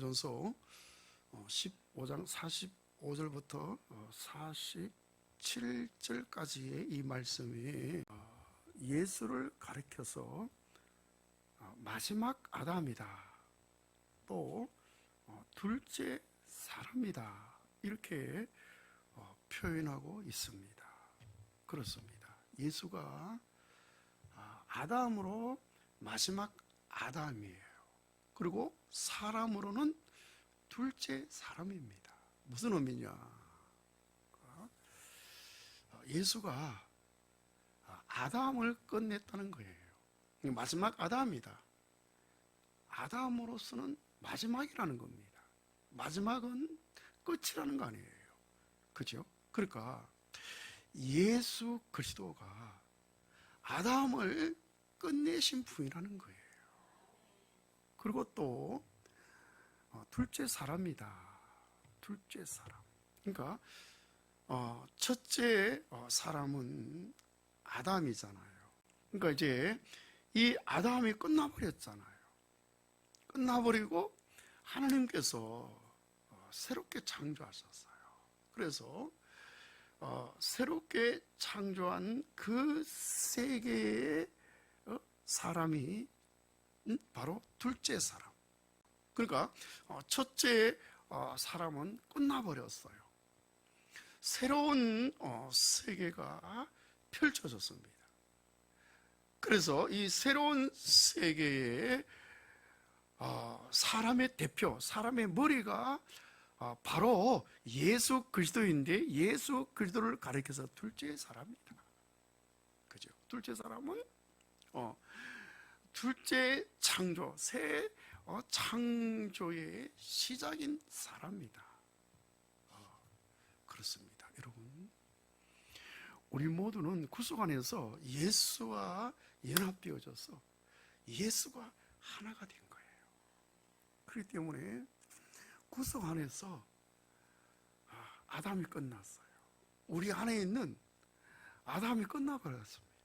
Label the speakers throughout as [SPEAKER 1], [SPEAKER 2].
[SPEAKER 1] 고린도전서 15장 45절부터 47절까지의 이 말씀이 예수를 가리켜서 마지막 아담이다, 또 둘째 사람이다, 이렇게 표현하고 있습니다. 그렇습니다. 예수가 아담으로 마지막 아담이에요. 그리고 사람으로는 둘째 사람입니다. 무슨 의미냐? 예수가 아담을 끝냈다는 거예요. 마지막 아담이다. 아담으로서는 마지막이라는 겁니다. 마지막은 끝이라는 거 아니에요. 그죠? 그러니까 예수 그리스도가 아담을 끝내신 분이라는 거예요. 그리고 또 둘째 사람이다. 둘째 사람. 그러니까 첫째 사람은 아담이잖아요. 그러니까 이제 이 아담이 끝나버렸잖아요. 끝나버리고 하나님께서 새롭게 창조하셨어요. 그래서 새롭게 창조한 그 세계의 사람이 바로 둘째 사람. 그러니까 첫째 사람은 끝나버렸어요. 새로운 세계가 펼쳐졌습니다. 그래서 이 새로운 세계에 사람의 대표, 사람의 머리가 바로 예수 그리스도인데, 예수 그리스도를 가리켜서 둘째 사람이다. 그죠? 둘째 사람은 둘째 창조, 새 창조의 시작인 사람이다. 그렇습니다. 여러분, 우리 모두는 구속 안에서 예수와 연합되어져서 예수가 하나가 된 거예요. 그렇기 때문에 구속 안에서 아담이 끝났어요. 우리 안에 있는 아담이 끝나버렸습니다.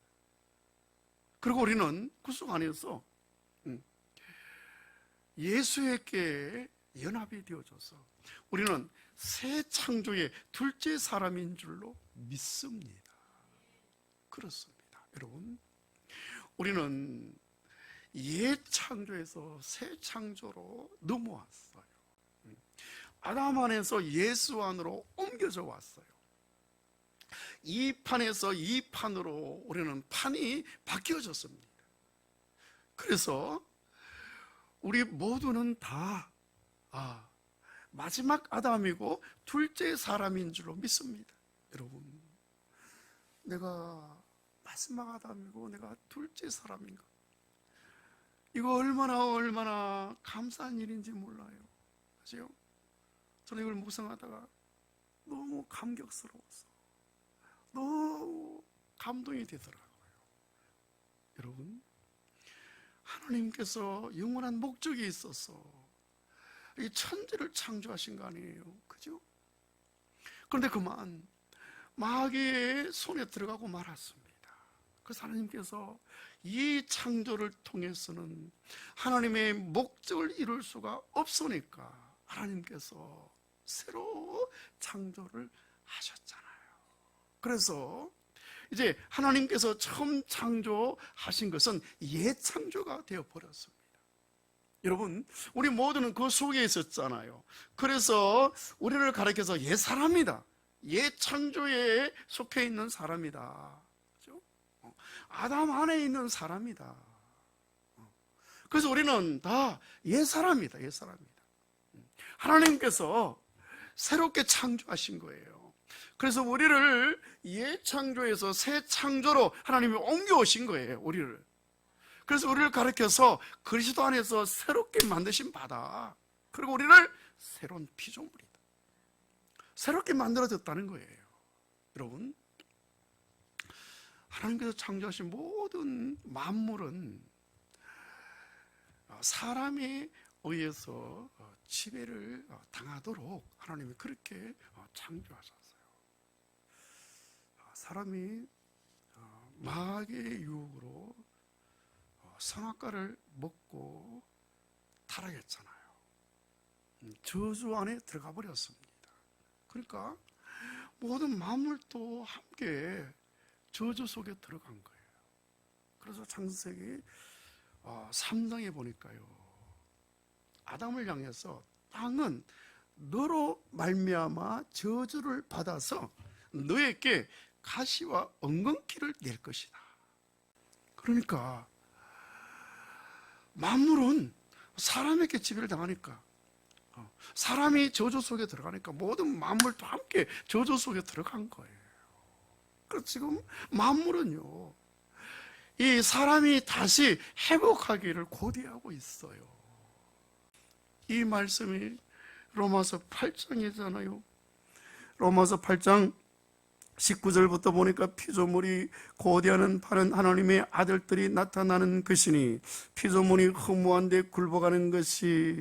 [SPEAKER 1] 그리고 우리는 구속 안에서 예수에게 연합이 되어져서 우리는 새 창조의 둘째 사람인 줄로 믿습니다. 그렇습니다. 여러분, 우리는 옛 창조에서 새 창조로 넘어왔어요. 아담 안에서 예수 안으로 옮겨져 왔어요. 이 판에서 이 판으로 우리는 판이 바뀌어졌습니다. 그래서 우리 모두는 다 마지막 아담이고 둘째 사람인 줄로 믿습니다. 여러분, 내가 마지막 아담이고 내가 둘째 사람인가? 이거 얼마나 감사한 일인지 몰라요. 아세요? 저는 이걸 묵상하다가 너무 감격스러웠어. 너무 감동이 되더라고요. 여러분, 하나님께서 영원한 목적이 있어서 이 천지를 창조하신 거 아니에요. 그죠? 그런데 그만 마귀의 손에 들어가고 말았습니다. 그래서 하나님께서 이 창조를 통해서는 하나님의 목적을 이룰 수가 없으니까 하나님께서 새로 창조를 하셨잖아요. 그래서 이제 하나님께서 처음 창조하신 것은 옛 창조가 되어버렸습니다. 여러분, 우리 모두는 그 속에 있었잖아요. 그래서 우리를 가리켜서 옛 사람이다, 옛 창조에 속해 있는 사람이다, 그렇죠? 아담 안에 있는 사람이다. 그래서 우리는 다 옛 사람이다, 옛 사람이다. 하나님께서 새롭게 창조하신 거예요. 그래서 우리를 옛 창조에서 새 창조로 하나님이 옮겨오신 거예요, 우리를. 그래서 우리를 가르쳐서 그리스도 안에서 새롭게 만드신 바다. 그리고 우리를 새로운 피조물이다, 새롭게 만들어졌다는 거예요. 여러분, 하나님께서 창조하신 모든 만물은 사람에 의해서 지배를 당하도록 하나님이 그렇게 창조하셨어요. 사람이 마귀의 유혹으로 선악과를 먹고 타락했잖아요. 저주 안에 들어가 버렸습니다. 그러니까 모든 만물도 함께 저주 속에 들어간 거예요. 그래서 창세기 3장에 보니까요, 아담을 향해서 땅은 너로 말미암아 저주를 받아서 너에게 가시와 엉겅퀴를 낼 것이다. 그러니까 만물은 사람에게 지배를 당하니까, 사람이 저주 속에 들어가니까 모든 만물도 함께 저주 속에 들어간 거예요. 그래서 지금 만물은요, 이 사람이 다시 회복하기를 고대하고 있어요. 이 말씀이 로마서 8장이잖아요. 로마서 8장 19절부터 보니까 피조물이 고대하는 바른 하나님의 아들들이 나타나는 것이니 피조물이 허무한 데 굴복하는 것이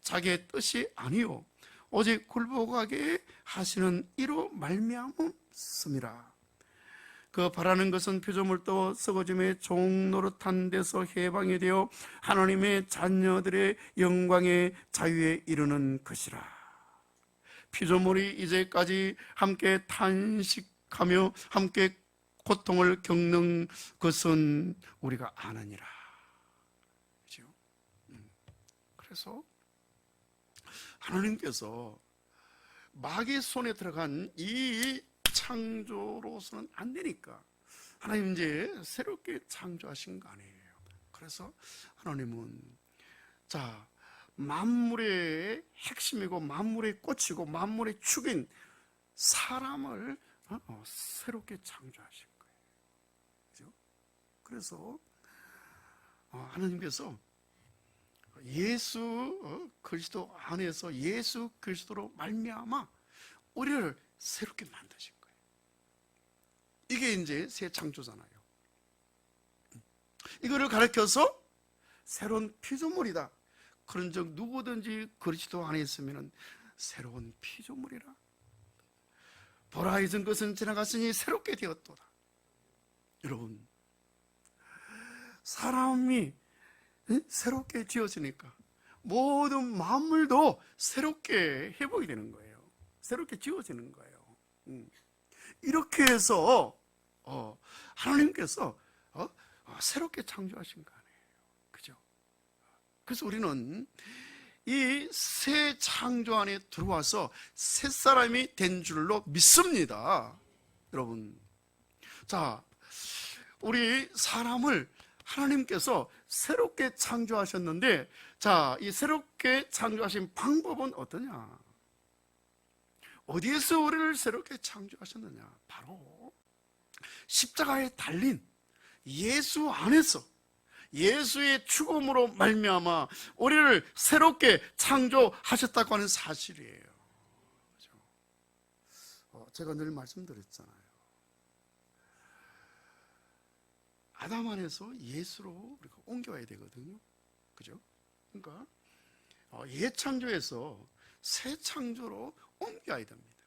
[SPEAKER 1] 자기의 뜻이 아니요 오직 굴복하게 하시는 이로 말미암음이라. 그 바라는 것은 피조물도 썩어짐의 종노릇한 데서 해방이 되어 하나님의 자녀들의 영광의 자유에 이르는 것이라. 피조물이 이제까지 함께 탄식하며 함께 고통을 겪는 것은 우리가 아느니라. 그죠? 그래서 하나님께서 마귀의 손에 들어간 이 창조로서는 안 되니까 하나님 이제 새롭게 창조하신 거 아니에요. 그래서 하나님은 만물의 핵심이고 만물의 꽃이고 만물의 축인 사람을 새롭게 창조하신 거예요. 그죠? 그래서 하나님께서 예수 그리스도 안에서 예수 그리스도로 말미암아 우리를 새롭게 만드신 거예요. 이게 이제 새 창조잖아요. 이거를 가르쳐서 새로운 피조물이다. 그런즉 누구든지 그리스도 안에 있으면 새로운 피조물이라. 보라 이전 것은 지나갔으니 새롭게 되었도다. 여러분, 사람이 새롭게 지어지니까 모든 만물도 새롭게 회복이 되는 거예요. 새롭게 지어지는 거예요. 이렇게 해서 하나님께서 새롭게 창조하신 거 아니에요. 그죠? 그래서 우리는 이 새 창조 안에 들어와서 새 사람이 된 줄로 믿습니다. 여러분, 우리 사람을 하나님께서 새롭게 창조하셨는데, 이 새롭게 창조하신 방법은 어떠냐? 어디에서 우리를 새롭게 창조하셨느냐? 바로 십자가에 달린 예수 안에서, 예수의 죽음으로 말미암아 우리를 새롭게 창조하셨다고 하는 사실이에요. 그렇죠? 제가 늘 말씀드렸잖아요. 아담 안에서 예수로 우리가 옮겨와야 되거든요. 그죠? 그러니까 예창조에서 새 창조로 옮겨야 됩니다.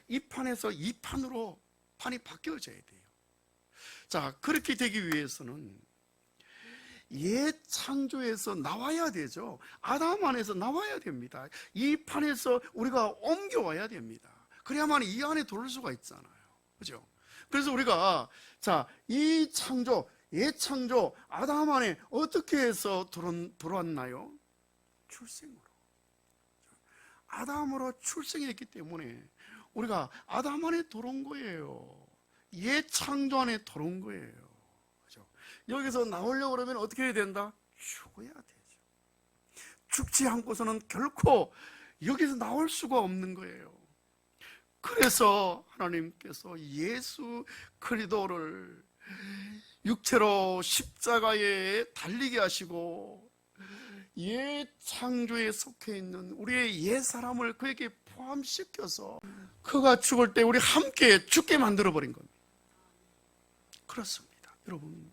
[SPEAKER 1] 이 판에서 이 판으로 판이 바뀌어져야 돼요. 그렇게 되기 위해서는 예창조에서 나와야 되죠. 아담 안에서 나와야 됩니다. 이 판에서 우리가 옮겨와야 됩니다. 그래야만 이 안에 들어올 수가 있잖아요. 그죠? 그래서 우리가 이 창조, 예창조, 아담 안에 어떻게 해서 들어왔나요? 출생으로. 아담으로 출생이 됐기 때문에 우리가 아담 안에 들어온 거예요. 예창조 안에 들어온 거예요. 그죠? 여기서 나오려고 그러면 어떻게 해야 된다? 죽어야 되죠. 죽지 않고서는 결코 여기서 나올 수가 없는 거예요. 그래서 하나님께서 예수 그리스도를 육체로 십자가에 달리게 하시고 예창조에 속해 있는 우리의 옛사람을 그에게 포함시켜서 그가 죽을 때 우리 함께 죽게 만들어버린 겁니다. 그렇습니다. 여러분,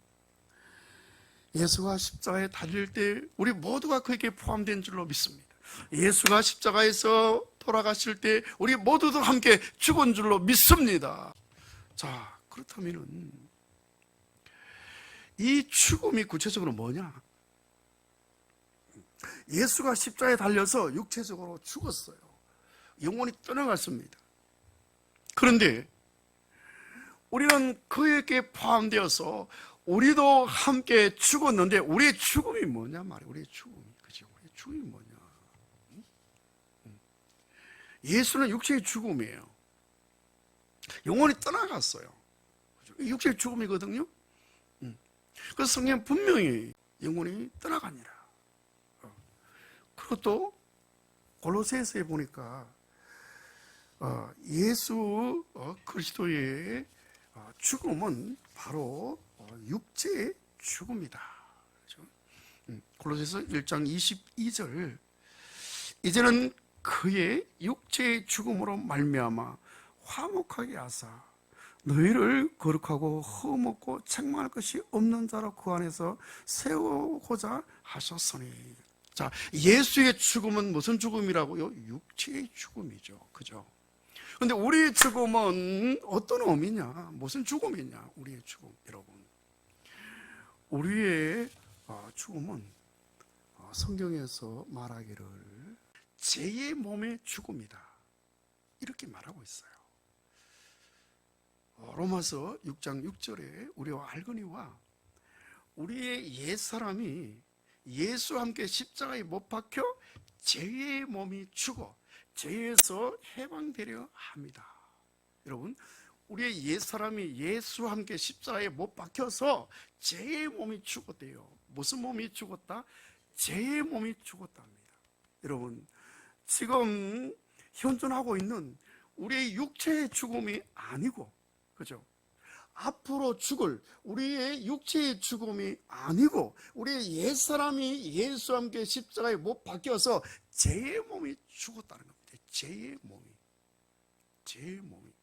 [SPEAKER 1] 예수가 십자가에 달릴 때 우리 모두가 그에게 포함된 줄로 믿습니다. 예수가 십자가에서 돌아가실 때 우리 모두도 함께 죽은 줄로 믿습니다. 그렇다면은 이 죽음이 구체적으로 뭐냐? 예수가 십자가에 달려서 육체적으로 죽었어요. 영혼이 떠나갔습니다. 그런데 우리는 그에게 포함되어서 우리도 함께 죽었는데 우리의 죽음이 뭐냐 말이에요. 우리의 죽음이. 그죠? 우리의 죽음이 뭐냐. 예수는 육체의 죽음이에요. 영혼이 떠나갔어요. 그죠? 육체의 죽음이거든요. 그래서 성경은 분명히 영혼이 떠나가니라. 그리고 또 골로새서에 보니까 예수 그리스도의 죽음은 바로 육체의 죽음이다. 그렇죠? 골로새서 1장 22절 이제는 그의 육체의 죽음으로 말미암아 화목하게 하사 너희를 거룩하고 흠없고 책망할 것이 없는 자로 그 안에서 세우고자 하셨으니. 자, 예수의 죽음은 무슨 죽음이라고요? 육체의 죽음이죠. 그죠? 근데 우리의 죽음은 어떤 의미냐? 무슨 죽음이냐? 우리의 죽음, 여러분. 우리의 죽음은 성경에서 말하기를 죄의 몸의 죽음이다. 이렇게 말하고 있어요. 로마서 6장 6절에 우리와 알거니와 우리의 옛사람이 예수와 함께 십자가에 못 박혀 죄의 몸이 죽어 죄에서 해방되려 합니다. 여러분, 우리의 옛사람이 예수와 함께 십자가에 못 박혀서 죄의 몸이 죽었대요. 무슨 몸이 죽었다? 죄의 몸이 죽었답니다. 여러분, 지금 현존하고 있는 우리의 육체의 죽음이 아니고, 그죠? 앞으로 죽을 우리의 육체의 죽음이 아니고 우리의 옛사람이 예수와 함께 십자가에 못 박혀서 죄의 몸이 죽었다는 겁니다. 죄의 몸이.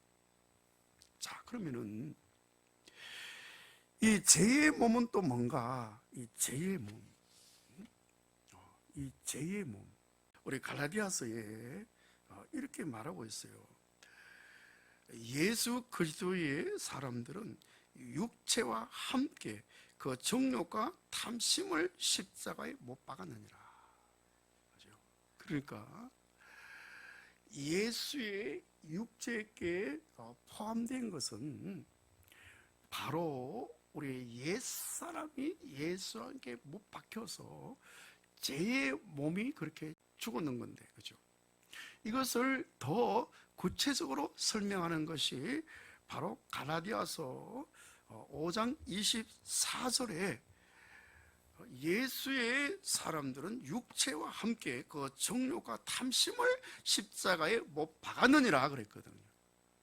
[SPEAKER 1] 자, 그러면은 이 죄의 몸은 또 뭔가? 이 죄의 몸. 우리 갈라디아서에 이렇게 말하고 있어요. 예수 그리스도의 사람들은 육체와 함께 그 정욕과 탐심을 십자가에 못 박았느니라. 그러니까 예수의 육체에 포함된 것은 바로 우리의 옛사람이 예수와 함께 못 박혀서 죄의 몸이 그렇게 죽었는 건데, 그죠? 이것을 더 구체적으로 설명하는 것이 바로 갈라디아서 5장 24절에 예수의 사람들은 육체와 함께 그 정욕과 탐심을 십자가에 못 박았느니라 그랬거든요.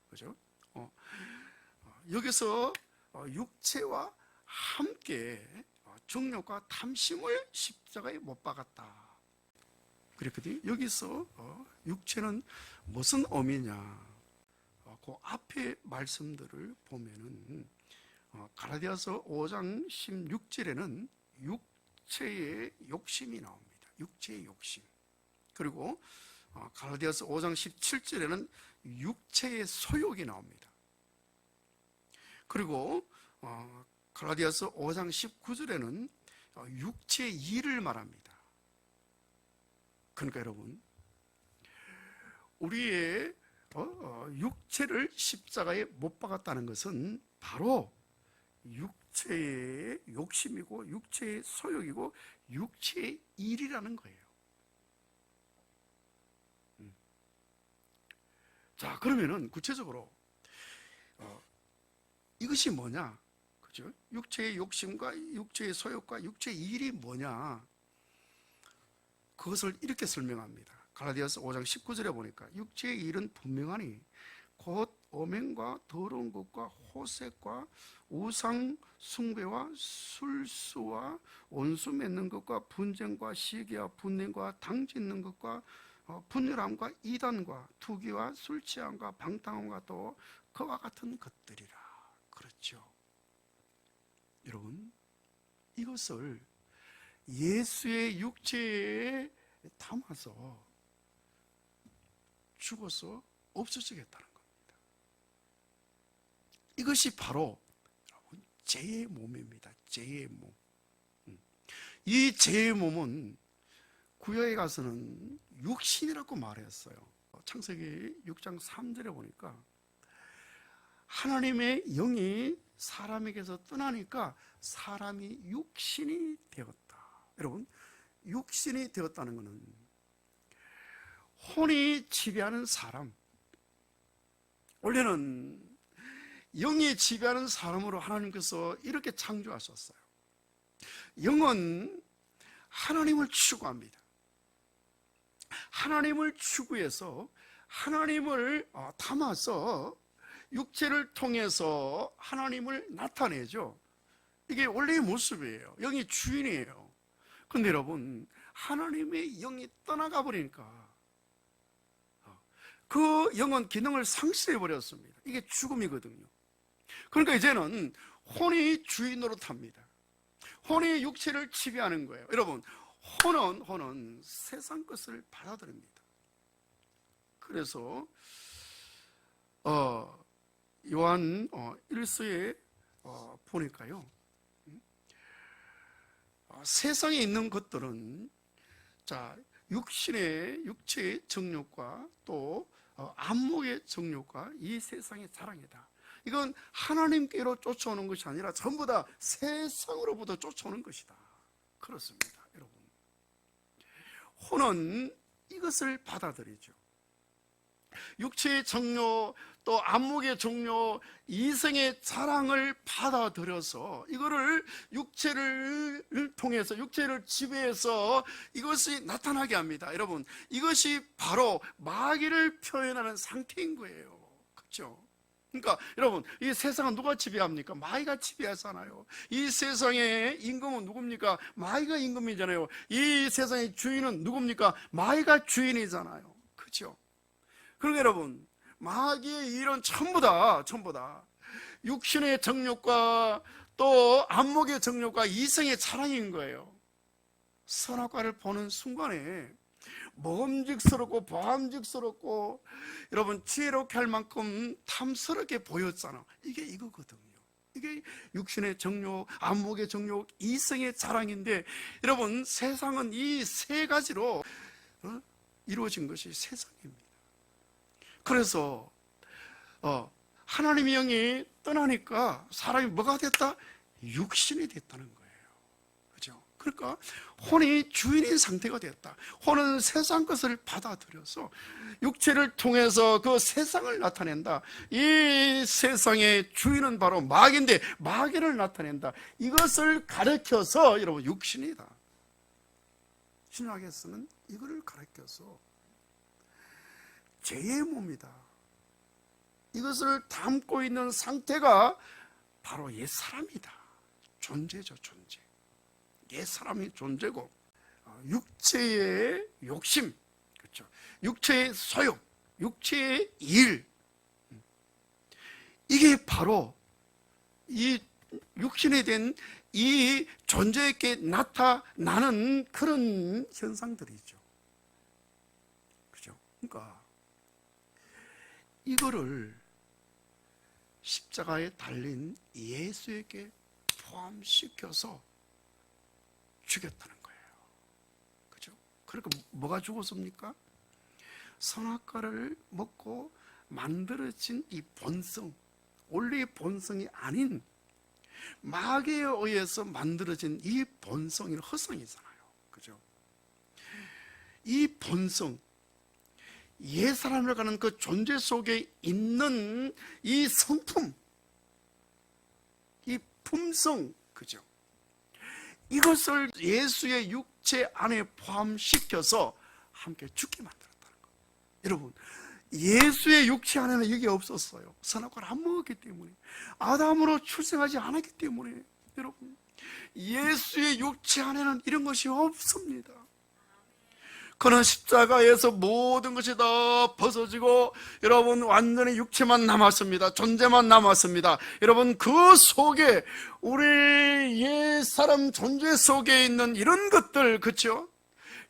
[SPEAKER 1] 그죠? 여기서 육체와 함께 정욕과 탐심을 십자가에 못 박았다 그랬거든요. 여기서 육체는 무슨 의미냐? 그 앞에 말씀들을 보면은 갈라디아서 5장 16절에는 육체의 욕심이 나옵니다. 육체의 욕심. 그리고 갈라디아서 5장 17절에는 육체의 소욕이 나옵니다. 그리고 갈라디아서 5장 19절에는 육체의 일을 말합니다. 그러니까 여러분, 우리의 육체를 십자가에 못 박았다는 것은 바로 육체의 욕심이고 육체의 소욕이고 육체의 일이라는 거예요. 자, 그러면은 구체적으로 이것이 뭐냐? 그죠? 육체의 욕심과 육체의 소욕과 육체의 일이 뭐냐? 그것을 이렇게 설명합니다. 갈라디아서 5장 19절에 보니까 육체의 일은 분명하니 곧 음행과 더러운 것과 호색과 우상 숭배와 술수와 원수 맺는 것과 분쟁과 시기와 분냄과 당짓는 것과 분열함과 이단과 투기와 술 취함과 방탕함과 또 그와 같은 것들이라. 그렇죠. 여러분, 이것을 예수의 육체에 담아서 죽어서 없어지겠다는 겁니다. 이것이 바로 여러분 죄의 몸입니다. 죄의 몸. 이 죄의 몸은 구약에 가서는 육신이라고 말했어요. 창세기 6장 3절에 보니까 하나님의 영이 사람에게서 떠나니까 사람이 육신이 되었다. 여러분, 육신이 되었다는 것은 혼이 지배하는 사람, 원래는 영이 지배하는 사람으로 하나님께서 이렇게 창조하셨어요. 영은 하나님을 추구합니다. 하나님을 추구해서 하나님을 담아서 육체를 통해서 하나님을 나타내죠. 이게 원래의 모습이에요. 영이 주인이에요. 그런데 여러분, 하나님의 영이 떠나가 버리니까 그 영은 기능을 상실해 버렸습니다. 이게 죽음이거든요. 그러니까 이제는 혼이 주인으로 탑니다. 혼이 육체를 지배하는 거예요. 여러분, 혼은 세상 것을 받아들입니다. 그래서 요한 1서에 보니까요, 세상에 있는 것들은 육체의 정욕과 또 안목의 정욕과 이 세상의 자랑이다. 이건 하나님께로 쫓아오는 것이 아니라 전부 다 세상으로부터 쫓아오는 것이다. 그렇습니다, 여러분. 혼은 이것을 받아들이죠. 육체의 정욕, 또 안목의 정욕, 이성의 자랑을 받아들여서 이거를 육체를 통해서, 육체를 지배해서 이것이 나타나게 합니다. 여러분, 이것이 바로 마귀를 표현하는 상태인 거예요. 그렇죠? 그러니까 여러분, 이 세상은 누가 지배합니까? 마귀가 지배하잖아요. 이 세상의 임금은 누굽니까? 마귀가 임금이잖아요. 이 세상의 주인은 누굽니까? 마귀가 주인이잖아요. 그렇죠? 그러니까 여러분, 마귀의 일은 전부 다 육신의 정욕과 또 안목의 정욕과 이성의 자랑인 거예요. 선악과를 보는 순간에 먹음직스럽고 보암직스럽고 여러분 지혜롭게 할 만큼 탐스럽게 보였잖아. 이게 이거거든요. 이게 육신의 정욕, 안목의 정욕, 이성의 자랑인데, 여러분, 세상은 이 세 가지로 이루어진 것이 세상입니다. 그래서 하나님의 영이 떠나니까 사람이 뭐가 됐다? 육신이 됐다는 거예요. 그죠? 그러니까 혼이 주인인 상태가 됐다. 혼은 세상 것을 받아들여서 육체를 통해서 그 세상을 나타낸다. 이 세상의 주인은 바로 마귀인데 마귀를 나타낸다. 이것을 가르쳐서 여러분, 육신이다. 신학에서는 이거를 가르쳐서 죄의 몸이다. 이것을 담고 있는 상태가 바로 옛사람이다. 존재죠, 존재. 옛사람이 존재고, 육체의 욕심, 그렇죠? 육체의 소욕, 육체의 일, 이게 바로 이 육신에 된 이 존재에게 나타나는 그런 현상들이죠. 그죠? 그러니까 이거를 십자가에 달린 예수에게 포함시켜서 죽였다는 거예요. 그죠? 그러니까 뭐가 죽었습니까? 선악과를 먹고 만들어진 이 본성, 원래의 본성이 아닌 마귀에 의해서 만들어진 이 본성이 허성이잖아요. 그죠? 이 본성, 옛사람을 가는 그 존재 속에 있는 이 성품, 이 품성, 그죠? 이것을 예수의 육체 안에 포함시켜서 함께 죽게 만들었다는 거예요. 여러분, 예수의 육체 안에는 이게 없었어요. 선악과를 안 먹었기 때문에, 아담으로 출생하지 않았기 때문에. 여러분, 예수의 육체 안에는 이런 것이 없습니다. 그는 십자가에서 모든 것이 다 벗어지고 여러분, 완전히 육체만 남았습니다. 존재만 남았습니다. 여러분, 그 속에 우리 옛사람 존재 속에 있는 이런 것들, 그렇죠?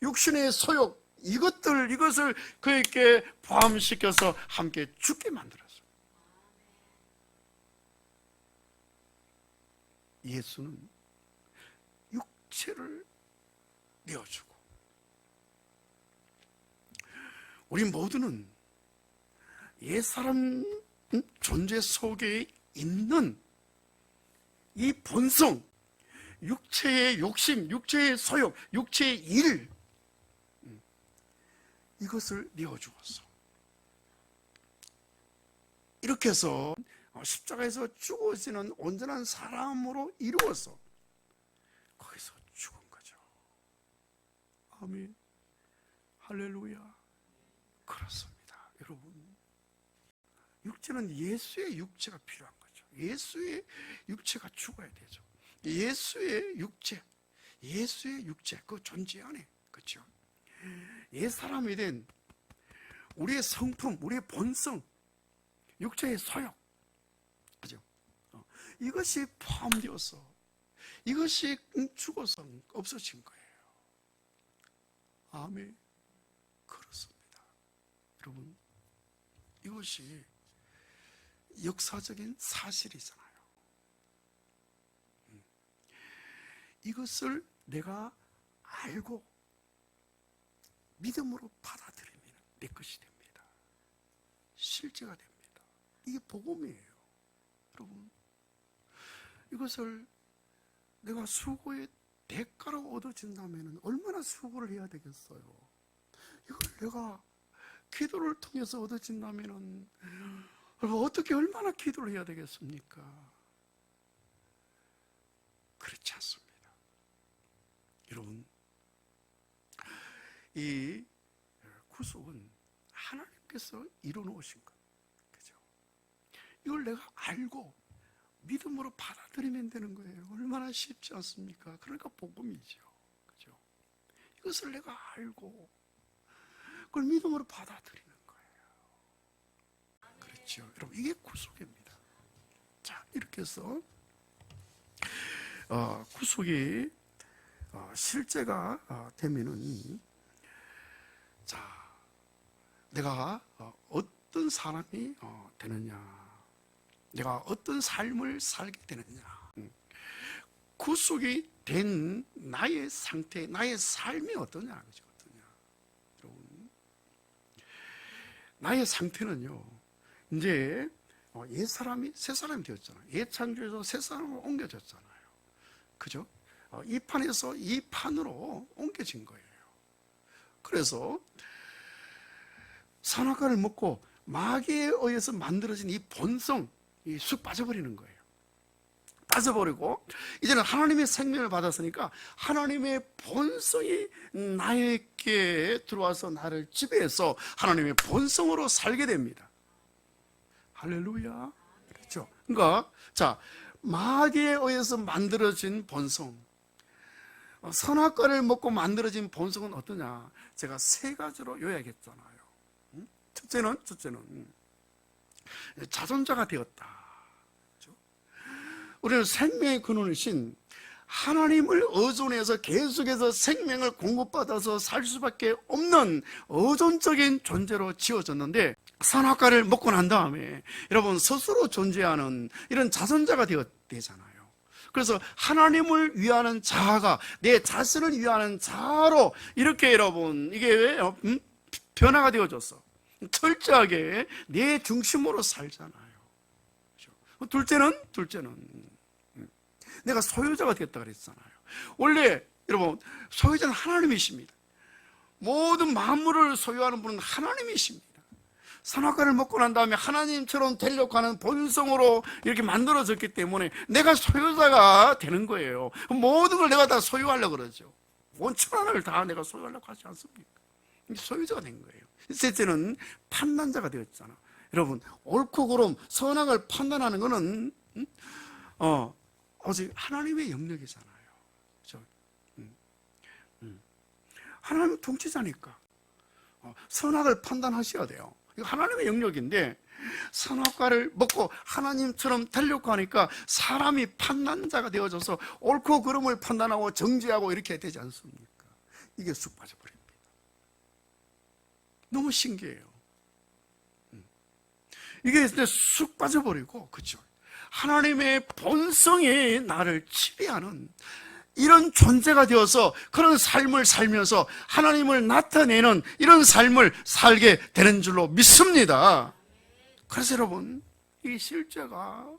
[SPEAKER 1] 육신의 소욕, 이것을 그에게 포함시켜서 함께 죽게 만들었어요. 예수는 육체를 내어주고 우리 모두는 옛사람 존재 속에 있는 이 본성, 육체의 욕심, 육체의 소욕, 육체의 일, 이것을 내어주었어. 이렇게 해서 십자가에서 죽어지는 온전한 사람으로 이루어서 거기서 죽은 거죠. 아멘. 할렐루야. 그렇습니다. 여러분, 육체는 예수의 육체가 필요한 거죠. 예수의 육체가 죽어야 되죠. 예수의 육체, 그 존재 안에, 그렇죠? 옛 사람이 된 우리의 성품, 우리의 본성, 육체의 소욕, 그죠? 이것이 포함되어서, 이것이 죽어서 없어진 거예요. 아멘. 그렇습니다. 여러분, 이것이 역사적인 사실이잖아요. 이것을 내가 알고 믿음으로 받아들이면 내 것이 됩니다. 실제가 됩니다. 이게 복음이에요. 여러분, 이것을 내가 수고의 대가로 얻어진다면 얼마나 수고를 해야 되겠어요. 이걸 내가 기도를 통해서 얻어진다면 어떻게 얼마나 기도를 해야 되겠습니까? 그렇지 않습니다. 여러분, 이 구속은 하나님께서 이루어놓으신 것, 그죠? 이걸 내가 알고 믿음으로 받아들이면 되는 거예요. 얼마나 쉽지 않습니까? 그러니까 복음이죠, 그죠? 이것을 내가 알고 그걸 믿음으로 받아들이는 거예요. 그렇죠, 여러분, 이게 구속입니다. 자, 이렇게 해서 구속이 실제가 되면은, 자, 내가 어떤 사람이 되느냐, 내가 어떤 삶을 살게 되느냐, 구속이 된 나의 상태, 나의 삶이 어떠냐, 그죠? 어떠냐, 여러분, 나의 상태는요, 이제 옛 사람이 새 사람이 되었잖아요. 옛 창조에서 새 사람으로 옮겨졌잖아요, 그죠? 이 판에서 이 판으로 옮겨진 거예요. 그래서 선악과를 먹고 마귀에 의해서 만들어진 이 본성, 이 쑥 빠져버리는 거예요. 빠져버리고 이제는 하나님의 생명을 받았으니까 하나님의 본성이 나에게 들어와서 나를 지배해서 하나님의 본성으로 살게 됩니다. 할렐루야. 그렇죠? 그러니까 자, 마귀에 의해서 만들어진 본성, 선악과를 먹고 만들어진 본성은 어떠냐? 제가 세 가지로 요약했잖아요. 첫째는 자존자가 되었다. 그렇죠? 우리는 생명의 근원이신 하나님을 의존해서 계속해서 생명을 공급받아서 살 수밖에 없는 의존적인 존재로 지어졌는데, 선악과를 먹고 난 다음에 여러분 스스로 존재하는 이런 자존자가 되잖아요. 그래서 하나님을 위하는 자아가 내 자신을 위하는 자아로 이렇게 여러분 이게 변화가 되어졌어. 철저하게 내 중심으로 살잖아요. 그렇죠? 둘째는 내가 소유자가 됐다 그랬잖아요. 원래 여러분 소유자는 하나님이십니다. 모든 만물을 소유하는 분은 하나님이십니다. 선악과를 먹고 난 다음에 하나님처럼 되려고 하는 본성으로 이렇게 만들어졌기 때문에 내가 소유자가 되는 거예요. 모든 걸 내가 다 소유하려고 그러죠. 온 천하를 다 내가 소유하려고 하지 않습니까? 소유자가 된 거예요. 셋째는 판단자가 되었잖아. 여러분, 옳고 그름, 선악을 판단하는 것은 오직 하나님의 영역이잖아요. 그렇죠? 하나님은 통치자니까 선악을 판단하셔야 돼요. 이거 하나님의 영역인데 선악과를 먹고 하나님처럼 되려고 하니까 사람이 판단자가 되어져서 옳고 그름을 판단하고 정죄하고 이렇게 되지 않습니까? 이게 쑥 빠져버립니다. 너무 신기해요. 이게 쑥 빠져버리고, 그렇죠? 하나님의 본성이 나를 지배하는 이런 존재가 되어서 그런 삶을 살면서 하나님을 나타내는 이런 삶을 살게 되는 줄로 믿습니다. 그래서 여러분, 이 실제가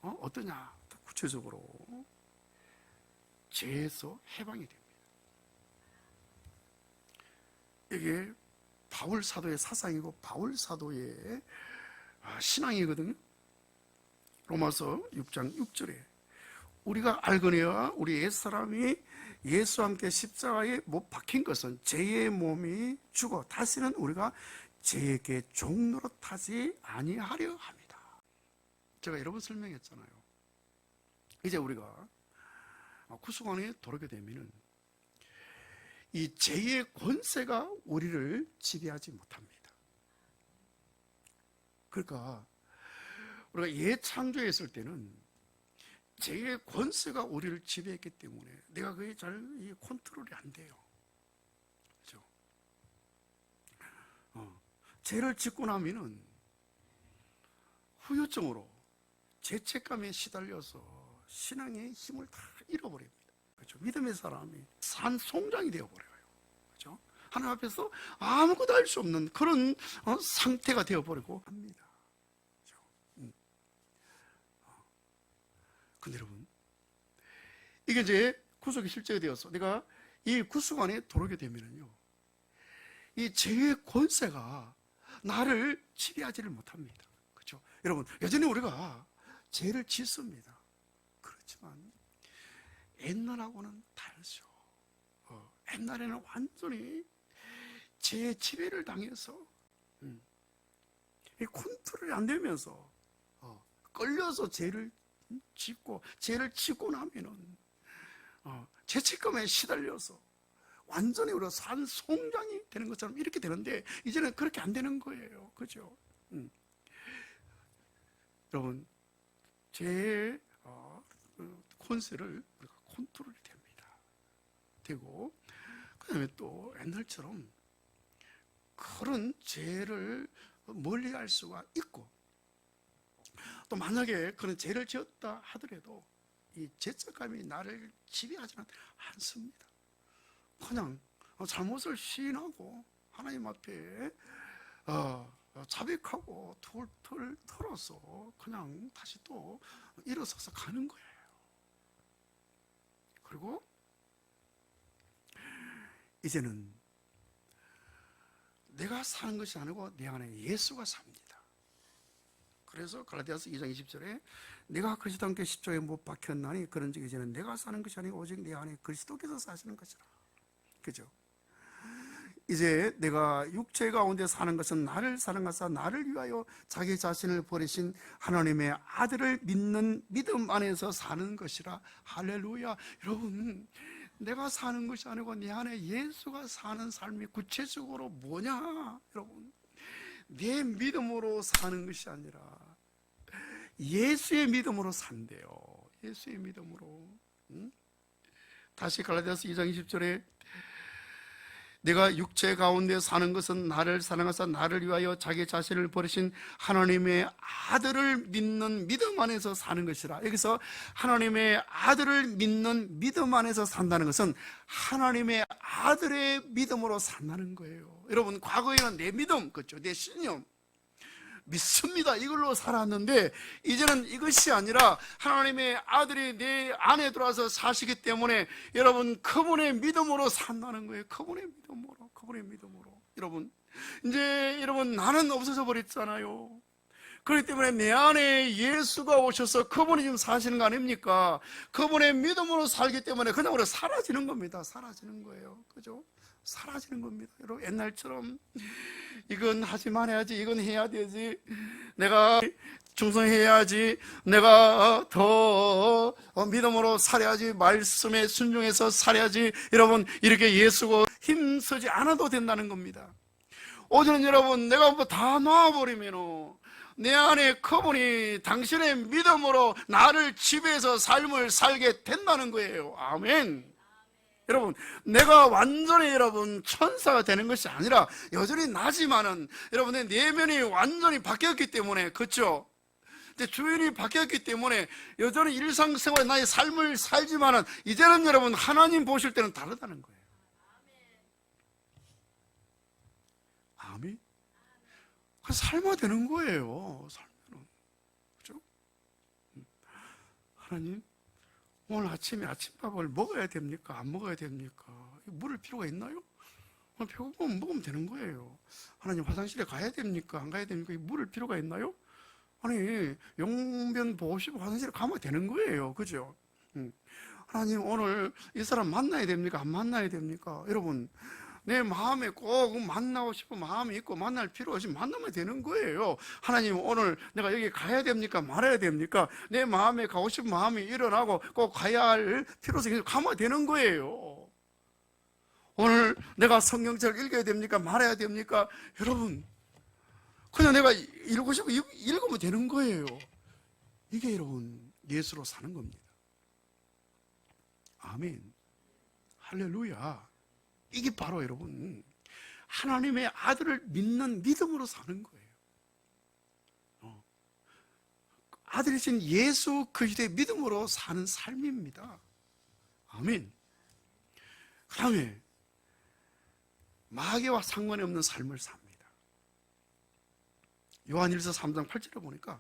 [SPEAKER 1] 어떠냐? 구체적으로 죄에서 해방이 됩니다. 이게 바울 사도의 사상이고 바울 사도의 신앙이거든요. 로마서 6장 6절에 우리가 알거니와 우리 옛사람이 예수와 함께 십자가에 못 박힌 것은 죄의 몸이 죽어 다시는 우리가 죄에게 종노릇하지 아니하려 합니다. 제가 여러 번 설명했잖아요. 이제 우리가 구속 안에 들어오게 되면은 이 죄의 권세가 우리를 지배하지 못합니다. 그러니까 우리가 예창조했을 때는 죄의 권세가 우리를 지배했기 때문에 내가 그게 잘 컨트롤이 안 돼요. 그렇죠? 죄를 짓고 나면은 후유증으로 죄책감에 시달려서 신앙의 힘을 다 잃어버립니다. 그렇죠? 믿음의 사람이 산송장이 되어버려요. 그렇죠? 하나님 앞에서 아무것도 할 수 없는 그런 상태가 되어버리고 합니다. 근데 여러분, 이게 이제 구속이 실제가 되어서 내가 이 구속 안에 들어오게 되면은요, 이 죄의 권세가 나를 지배하지를 못합니다. 그렇죠? 여러분, 여전히 우리가 죄를 짓습니다. 그렇지만 옛날하고는 다르죠. 옛날에는 완전히 죄의 지배를 당해서 이 컨트롤이 안 되면서 끌려서 죄를 짓고 죄를 짓고 나면은 죄책감에 시달려서 완전히 우리가 산송장이 되는 것처럼 이렇게 되는데 이제는 그렇게 안 되는 거예요. 그죠? 여러분, 죄의 권세를 우리가 컨트롤이 됩니다. 되고 그 다음에 또 옛날처럼 그런 죄를 멀리할 수가 있고, 또 만약에 그런 죄를 지었다 하더라도 이 죄책감이 나를 지배하지는 않습니다. 그냥 잘못을 시인하고 하나님 앞에 자백하고 툴툴 털어서 그냥 다시 또 일어서서 가는 거예요. 그리고 이제는 내가 사는 것이 아니고 내 안에 예수가 삽니다. 그래서 갈라디아서 2장 20절에 내가 그리스도와 함께 십자가에 못 박혔나니 그런즉 이제는 내가 사는 것이 아니고 오직 내 안에 그리스도께서 사시는 것이라. 그죠? 이제 내가 육체 가운데 사는 것은 나를 사랑하사 나를 위하여 자기 자신을 버리신 하나님의 아들을 믿는 믿음 안에서 사는 것이라. 할렐루야. 여러분, 내가 사는 것이 아니고 내 안에 예수가 사는 삶이 구체적으로 뭐냐? 여러분, 내 믿음으로 사는 것이 아니라 예수의 믿음으로 산대요. 예수의 믿음으로. 다시 갈라디아서 2장 20절에 내가 육체 가운데 사는 것은 나를 사랑하사 나를 위하여 자기 자신을 버리신 하나님의 아들을 믿는 믿음 안에서 사는 것이라. 여기서 하나님의 아들을 믿는 믿음 안에서 산다는 것은 하나님의 아들의 믿음으로 산다는 거예요. 여러분, 과거에는 내 믿음, 그렇죠? 내 신념 믿습니다, 이걸로 살았는데 이제는 이것이 아니라 하나님의 아들이 내 안에 들어와서 사시기 때문에 여러분, 그분의 믿음으로 산다는 거예요. 그분의 믿음으로, 그분의 믿음으로. 여러분, 이제 여러분, 나는 없어져 버렸잖아요. 그렇기 때문에 내 안에 예수가 오셔서 그분이 지금 사시는 거 아닙니까? 그분의 믿음으로 살기 때문에 그냥 우리가 사라지는 겁니다. 사라지는 거예요. 그죠? 사라지는 겁니다. 여러분, 옛날처럼 이건 하지 말아야지, 이건 해야 되지, 내가 충성해야지, 내가 더 믿음으로 살아야지, 말씀에 순종해서 살아야지, 여러분, 이렇게 예수고 힘쓰지 않아도 된다는 겁니다. 오늘은 여러분, 내가 뭐 다 놔버리면 내 안에 그분이 당신의 믿음으로 나를 지배해서 삶을 살게 된다는 거예요. 아멘. 여러분, 내가 완전히 여러분 천사가 되는 것이 아니라 여전히 나지만은 여러분의 내면이 완전히 바뀌었기 때문에, 그렇죠? 근데 주인이 바뀌었기 때문에 여전히 일상생활 나의 삶을 살지만은 이제는 여러분 하나님 보실 때는 다르다는 거예요. 아멘. 그래서 삶아야 되는 거예요. 살면은. 그죠? 하나님, 오늘 아침에 아침밥을 먹어야 됩니까? 안 먹어야 됩니까? 물을 필요가 있나요? 배고프면 먹으면 되는 거예요. 하나님, 화장실에 가야 됩니까? 안 가야 됩니까? 물을 필요가 있나요? 아니, 용변 보고 싶어 화장실에 가면 되는 거예요. 그죠? 하나님, 오늘 이 사람 만나야 됩니까? 안 만나야 됩니까? 여러분, 내 마음에 꼭 만나고 싶은 마음이 있고 만날 필요 없이 만나면 되는 거예요. 하나님, 오늘 내가 여기 가야 됩니까? 말아야 됩니까? 내 마음에 가고 싶은 마음이 일어나고 꼭 가야 할 필요성이 가면 되는 거예요. 오늘 내가 성경책을 읽어야 됩니까? 말아야 됩니까? 여러분, 그냥 내가 읽고 싶고 읽으면 되는 거예요. 이게 여러분 예수로 사는 겁니다. 아멘. 할렐루야. 이게 바로 여러분 하나님의 아들을 믿는 믿음으로 사는 거예요. 아들이신 예수 그리스도의 믿음으로 사는 삶입니다. 아멘. 그 다음에 마귀와 상관이 없는 삶을 삽니다. 요한일서 3장 8절에 보니까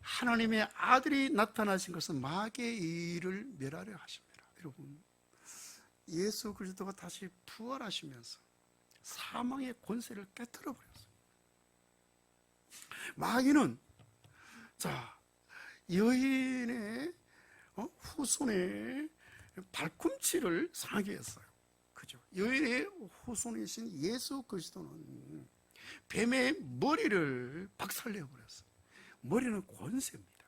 [SPEAKER 1] 하나님의 아들이 나타나신 것은 마귀의 일을 멸하려 하십니다. 여러분, 예수 그리스도가 다시 부활하시면서 사망의 권세를 깨뜨려 버렸어요. 마귀는 여인의 후손의 발꿈치를 상하게 했어요. 그죠? 여인의 후손이신 예수 그리스도는 뱀의 머리를 박살내 버렸어요. 머리는 권세입니다.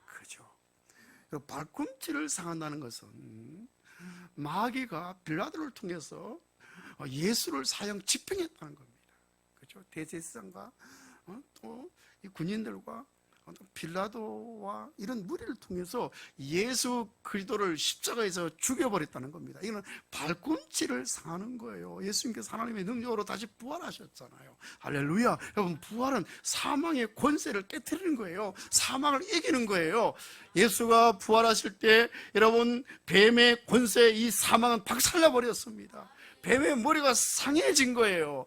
[SPEAKER 1] 그죠? 발꿈치를 상한다는 것은 마귀가 빌라도를 통해서 예수를 사형 집행했다는 겁니다. 그렇죠? 대제사장과 또 이 군인들과 빌라도와 이런 무리를 통해서 예수 그리스도를 십자가에서 죽여버렸다는 겁니다. 이거는 발꿈치를 상하는 거예요. 예수님께서 하나님의 능력으로 다시 부활하셨잖아요. 할렐루야. 여러분, 부활은 사망의 권세를 깨트리는 거예요. 사망을 이기는 거예요. 예수가 부활하실 때 여러분 뱀의 권세, 이 사망은 박살나버렸습니다. 뱀의 머리가 상해진 거예요.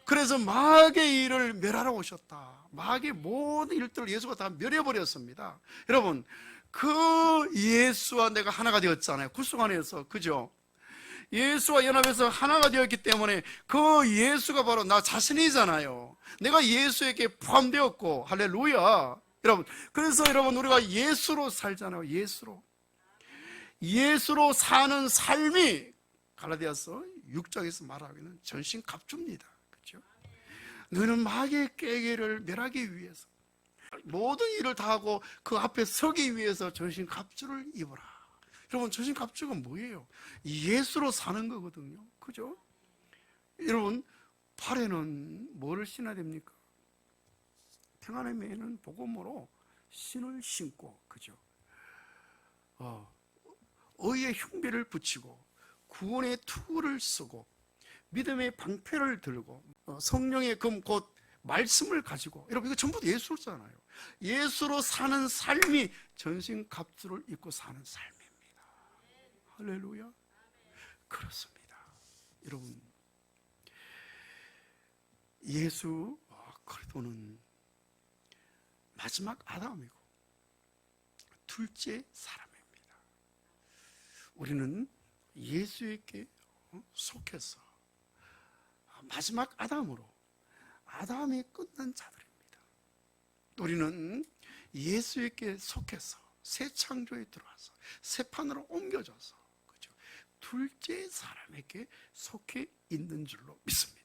[SPEAKER 1] 그래서 마귀의 일을 멸하러 오셨다. 마귀의 모든 일들을 예수가 다 멸해버렸습니다. 여러분, 그 예수와 내가 하나가 되었잖아요. 구속 안에서. 그죠? 예수와 연합해서 하나가 되었기 때문에 그 예수가 바로 나 자신이잖아요. 내가 예수에게 포함되었고, 할렐루야. 여러분, 그래서 여러분 우리가 예수로 살잖아요. 예수로 사는 삶이 갈라디아서 6장에서 말하기는 전신갑주입니다. 그렇죠? 너는 마귀의 깨기를 멸하기 위해서 모든 일을 다하고 그 앞에 서기 위해서 전신갑주를 입어라. 여러분, 전신갑주가 뭐예요? 예수로 사는 거거든요. 그죠? 여러분, 발에는 뭐를 신어야 됩니까? 평안의 매는 복음으로 신을 신고, 그죠? 의의 흉배를 붙이고 구원의 투구를 쓰고 믿음의 방패를 들고 성령의 금 곧 말씀을 가지고, 여러분 이거 전부 다 예수잖아요. 예수로 사는 삶이 전신갑주를 입고 사는 삶입니다. 할렐루야. 그렇습니다. 여러분, 예수 그리스도는 마지막 아담이고 둘째 사람입니다. 우리는 예수에게 속해서 마지막 아담으로 아담이 끝난 자들입니다. 우리는 예수에게 속해서 새 창조에 들어와서 새 판으로 옮겨져서, 그렇죠? 둘째 사람에게 속해 있는 줄로 믿습니다.